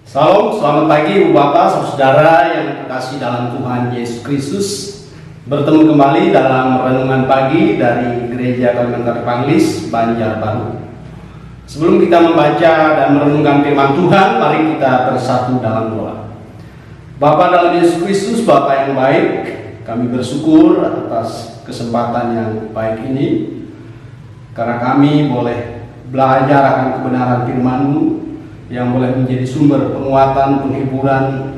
Salam, selamat pagi Ibu Bapak, saudara yang terkasih dalam Tuhan Yesus Kristus. Bertemu kembali dalam renungan pagi dari Gereja Kalimantan Panglis, Banjarbaru. Sebelum kita membaca dan merenungkan firman Tuhan, mari kita bersatu dalam doa. Bapa dalam Yesus Kristus, Bapa yang baik, kami bersyukur atas kesempatan yang baik ini, karena kami boleh belajar akan kebenaran firman-Mu yang boleh menjadi sumber penguatan, penghiburan,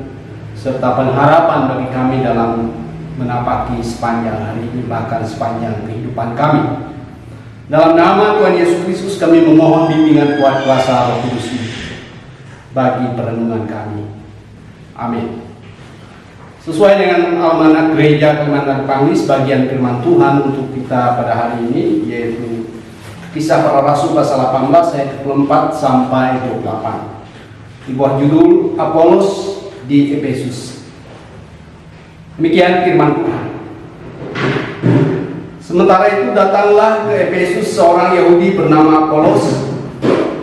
serta pengharapan bagi kami dalam menapaki sepanjang hari ini, bahkan sepanjang kehidupan kami. Dalam nama Tuhan Yesus Kristus kami memohon bimbingan kuat kuasa Roh Kudus bagi perenungan kami. Amin. Sesuai dengan almanak Gereja Kalimantan Panglis, bagian firman Tuhan untuk kita pada hari ini yaitu Kisah Para Rasul pasal 18 ayat 24 sampai 28. Di bawah judul Apolos di Efesus. Demikian firman Tuhan. Sementara itu datanglah ke Efesus seorang Yahudi bernama Apolos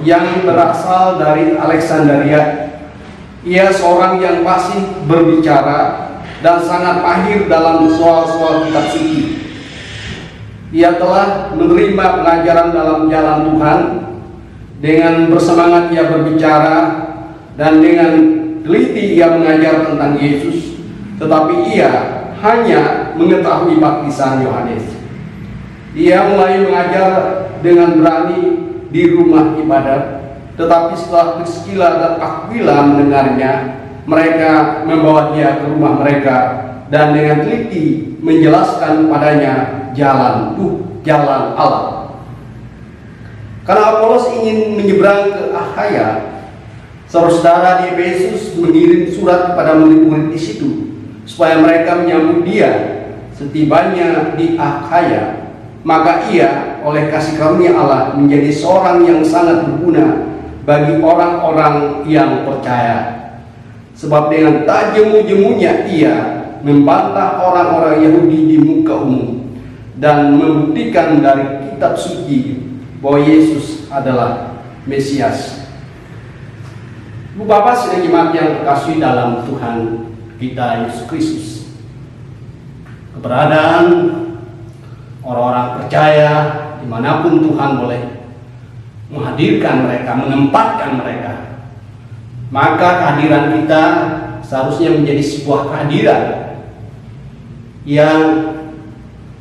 yang berasal dari Alexandria. Ia seorang yang fasih berbicara dan sangat mahir dalam soal-soal kitab suci. Ia telah menerima pengajaran dalam jalan Tuhan. Dengan bersemangat ia berbicara dan dengan teliti ia mengajar tentang Yesus. Tetapi ia hanya mengetahui baptisan Yohanes. Ia mulai mengajar dengan berani di rumah ibadat. Tetapi setelah Priscilla dan Aquila mendengarnya, mereka membawa dia ke rumah mereka dan dengan teliti menjelaskan padanya jalan Allah. Karena Apolos ingin menyeberang ke Akhaya, saudara di Efesus mengirim surat kepada murid-murid di situ supaya mereka menyambut dia setibanya di Akhaya. Maka ia oleh kasih karunia Allah menjadi seorang yang sangat berguna bagi orang-orang yang percaya. Sebab dengan tak jemu-jemunya ia membantah orang-orang Yahudi di muka umum dan membuktikan dari kitab suci bahwa Yesus adalah Mesias. Ibu Bapak sedang jemaat yang terkasih dalam Tuhan kita Yesus Kristus, keberadaan orang-orang percaya dimanapun Tuhan boleh menghadirkan mereka, menempatkan mereka, maka kehadiran kita seharusnya menjadi sebuah kehadiran yang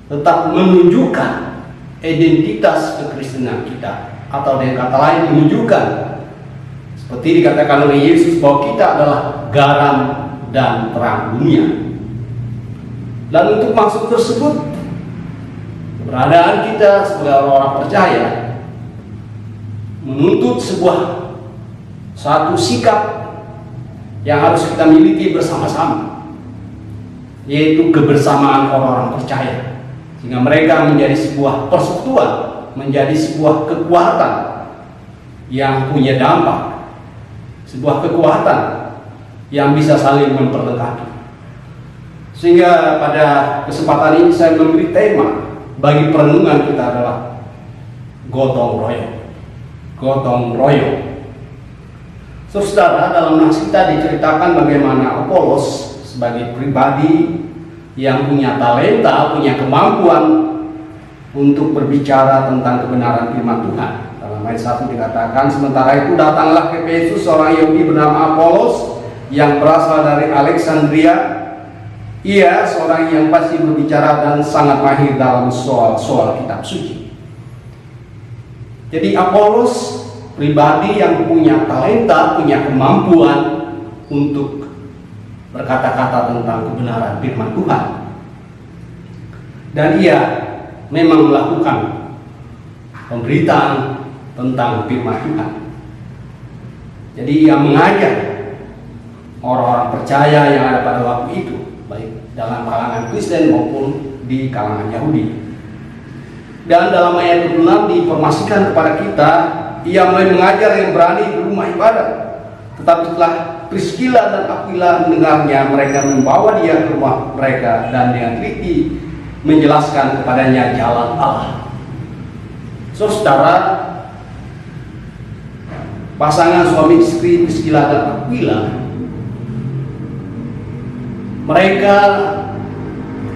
tetap menunjukkan identitas kekristenan kita, atau dengan kata lain menunjukkan seperti dikatakan oleh Yesus bahwa kita adalah garam dan terang dunia. Dan untuk maksud tersebut, keberadaan kita sebagai orang percaya menuntut satu sikap yang harus kita miliki bersama-sama, yaitu kebersamaan orang-orang percaya, sehingga mereka menjadi sebuah persekutuan, menjadi sebuah kekuatan yang punya dampak, sebuah kekuatan yang bisa saling memperlengkapi. Sehingga pada kesempatan ini saya memberi tema bagi perenungan kita adalah gotong royong. Gotong royong. Saudara, dalam nas kita diceritakan bagaimana Apolos sebagai pribadi yang punya talenta, punya kemampuan untuk berbicara tentang kebenaran firman Tuhan. Dalam ayat 1 dikatakan, sementara itu datanglah ke Efesus seorang Yahudi bernama Apolos yang berasal dari Alexandria. Ia seorang yang pasti berbicara dan sangat mahir dalam soal kitab suci. Jadi Apolos pribadi yang punya talenta, punya kemampuan untuk berkata-kata tentang kebenaran firman Tuhan. Dan ia memang melakukan pemberitaan tentang firman Tuhan. Jadi ia mengajar orang-orang percaya yang ada pada waktu itu, baik dalam kalangan Kristen maupun di kalangan Yahudi. Dan dalam ayat 26 diinformasikan kepada kita, ia mulai mengajar yang berani di rumah ibadat. Tetapi setelah Priscilla dan Aquila mendengarnya, mereka membawa dia ke rumah mereka dan dengan teliti menjelaskan kepadanya jalan Allah. Saudara, pasangan suami istri Priscilla dan Aquila, mereka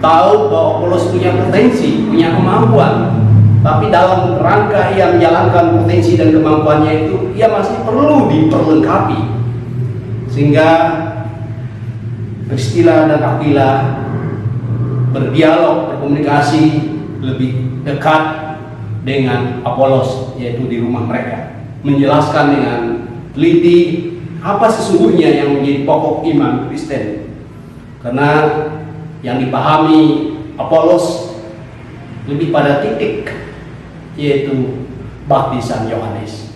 tahu bahwa Apolos punya potensi, punya kemampuan, tapi dalam rangka ia menjalankan potensi dan kemampuannya itu, ia masih perlu diperlengkapi, sehingga Priscilla dan Aquila berdialog, berkomunikasi lebih dekat dengan Apolos, yaitu di rumah mereka, menjelaskan dengan teliti apa sesungguhnya yang menjadi pokok iman Kristen. Karena yang dipahami Apolos lebih pada titik, yaitu baptisan Yohanes.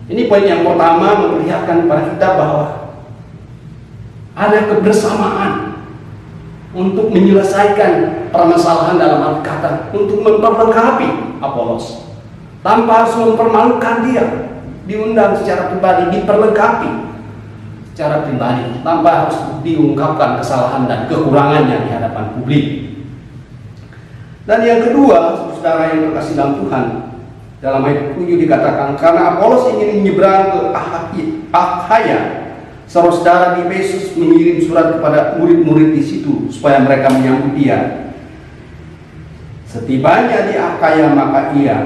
Ini poin yang pertama, memperlihatkan kepada kita bahwa ada kebersamaan untuk menyelesaikan permasalahan dalam arti kata, untuk memperlengkapi Apolos tanpa harus mempermalukan dia, diundang secara pribadi, diperlengkapi secara pribadi tanpa harus diungkapkan kesalahan dan kekurangannya di hadapan publik. Dan yang kedua, saudara yang terkasih dalam Tuhan, dalam ayat 7 dikatakan, karena Apolos ingin menyeberang ke Akhaya, saudara di Efesus mengirim surat kepada murid-murid di situ supaya mereka menyambut dia. Setibanya di Akhaya, maka ia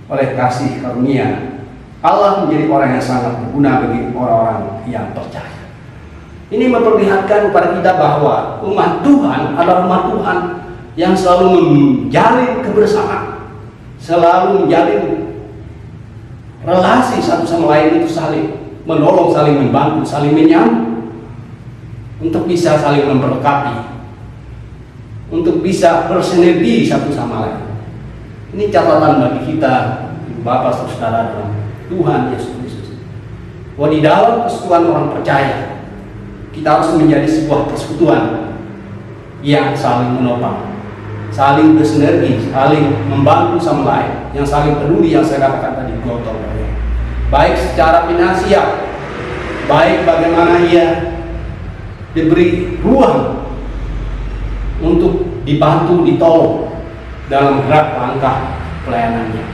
oleh kasih karunia Allah menjadi orang yang sangat berguna bagi orang-orang yang percaya. Ini memperlihatkan kepada kita bahwa umat Tuhan adalah umat Tuhan yang selalu menjalin kebersamaan, selalu menjalin relasi satu sama lain, itu saling menolong, saling membantu, saling menyambut, untuk bisa saling memperlengkapi, untuk bisa bersinergi satu sama lain. Ini catatan bagi kita, Bapak Saudara dalam Tuhan Yesus Kristus, bahwa di dalam persekutuan orang percaya kita harus menjadi sebuah persekutuan yang saling menopang, saling bersinergi, saling membantu sama lain, yang saling peduli, yang saya katakan tadi, gotong royong, baik secara finansial, baik bagaimana ia diberi ruang untuk dibantu, ditolong dalam gerak langkah pelayanannya.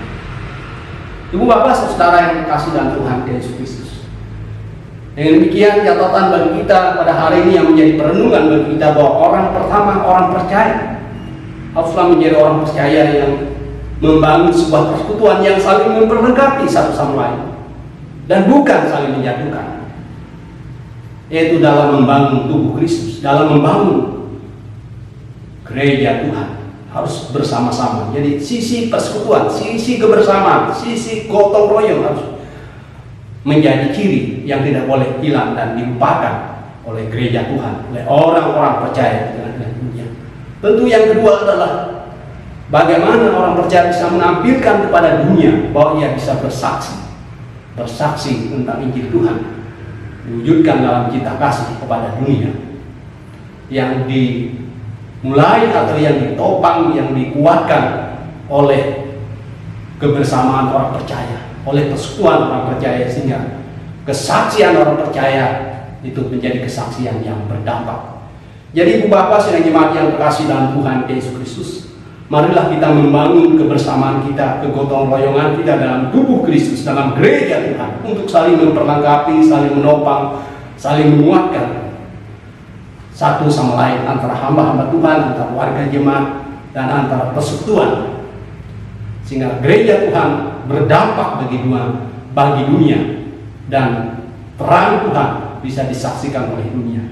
Ibu bapak saudara yang dikasih dalam Tuhan Yesus Kristus, dengan demikian catatan bagi kita pada hari ini yang menjadi perenungan bagi kita, bahwa orang pertama, orang percaya haruslah menjadi orang percaya yang membangun sebuah persekutuan yang saling memperlengkapi satu sama lain dan bukan saling menjatuhkan, yaitu dalam membangun tubuh Kristus, dalam membangun gereja Tuhan. Harus bersama-sama. Jadi sisi persekutuan, sisi kebersamaan, sisi gotong royong harus menjadi ciri yang tidak boleh hilang dan dilupakan oleh gereja Tuhan, oleh orang-orang percaya dengan dunia. Tentu yang kedua adalah bagaimana orang percaya bisa menampilkan kepada dunia bahwa ia bisa bersaksi tentang Injil Tuhan, diwujudkan dalam cinta kasih kepada dunia yang mulai atau yang ditopang, yang dikuatkan oleh kebersamaan orang percaya, oleh persekutuan orang percaya, sehingga kesaksian orang percaya itu menjadi kesaksian yang berdampak. Jadi ibu bapak sedang jemaat yang terkasih dalam Tuhan Yesus Kristus, marilah kita membangun kebersamaan kita, kegotong royongan kita dalam tubuh Kristus, dalam gereja Tuhan, untuk saling memperlengkapi, saling menopang, saling menguatkan satu sama lain, antara hamba-hamba Tuhan, antara warga jemaat, dan antara persekutuan, sehingga gereja Tuhan berdampak bagi dunia, dan terang Tuhan bisa disaksikan oleh dunia.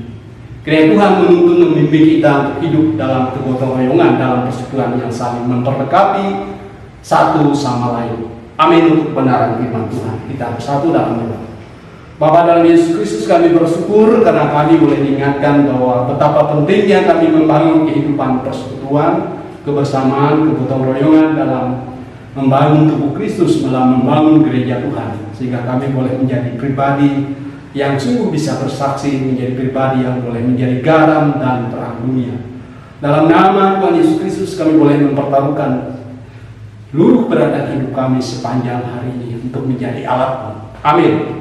Kiranya Tuhan menuntun membimbing kita untuk hidup dalam kegotong royongan, dalam persekutuan yang saling memperlengkapi satu sama lain. Amin. Untuk kebenaran firman Tuhan, kita bersatu dalam doa. Bapa dalam Yesus Kristus, kami bersyukur karena kami boleh diingatkan bahwa betapa pentingnya kami membangun kehidupan persekutuan, kebersamaan, kegotong royongan dalam membangun tubuh Kristus, dalam membangun gereja Tuhan, sehingga kami boleh menjadi pribadi yang sungguh bisa bersaksi, menjadi pribadi yang boleh menjadi garam dan terang dunia. Dalam nama Tuhan Yesus Kristus, kami boleh mempertaruhkan seluruh keberadaan hidup kami sepanjang hari ini untuk menjadi alat. Amin.